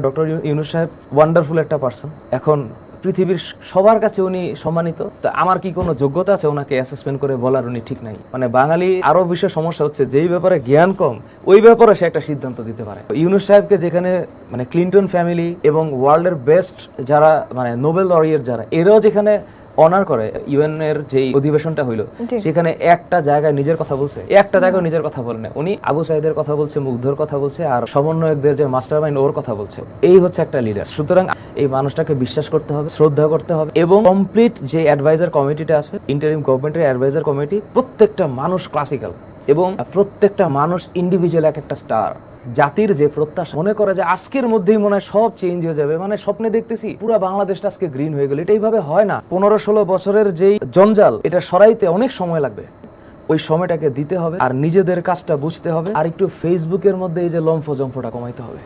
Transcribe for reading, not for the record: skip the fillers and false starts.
Doctor Yunus সাহেব wonderful একটা person. এখন পৃথিবীর সবার কাছে উনি সম্মানিত। তা আমার কি কোনো যোগ্যতা আছে ওনাকে অ্যাসেসমেন্ট করে বলার? উনি ঠিক নাই। মানে বাঙালি আরো বিশেষ সমস্যা হচ্ছে, যেই ব্যাপারে জ্ঞান কম ওই ব্যাপারে সে একটা সিদ্ধান্ত দিতে পারে। ইউনূস সাহেবকে যেখানে মানে ক্লিনটন ফ্যামিলি এবং ওয়ার্ল্ডের বেস্ট যারা মানে নোবেল লরিয়েট যারা এরাও যেখানে অনার করে, ইউএন এর যে অধিবেশনটা হইলো সেখানে একটা জায়গায় নিজের কথা বলছে, একটা জায়গায় নিজের কথা বলে না। উনি আবু সাইদের কথা বলছে, মুগ্ধর কথা বলছে, আর সমন্বয়কদের যে মাস্টারমাইন্ড ওর কথা বলছে। এই হচ্ছে একটা লিডার। সুতরাং এই মানুষটাকে বিশ্বাস করতে হবে, শ্রদ্ধা করতে হবে, এবং কমপ্লিট যে অ্যাডভাইজার কমিটিটা আছে, ইন্টারিম গভর্নমেন্টের অ্যাডভাইজার কমিটি, প্রত্যেকটা মানুষ ক্লাসিক্যাল এবং প্রত্যেকটা মানুষ ইন্ডিভিজুয়াল এক একটা স্টার। জাতির যে প্রত্যাশা, মনে করে যে আজকের মধ্যেই মনে হয় সব চেঞ্জ হয়ে যাবে, মানে স্বপ্নে দেখতেছি পুরো বাংলাদেশটা আজকে গ্রিন হয়ে গেল, এটা এইভাবে হয় না। 15-16 বছরের যেই জঞ্জাল, এটা সরাইতে অনেক সময় লাগবে। ওই সময়টাকে দিতে হবে, আর নিজেদের কাজটা বুঝতে হবে, আর একটু ফেসবুকের মধ্যে এই যে লম্ফ জম্ফটা কমাইতে হবে।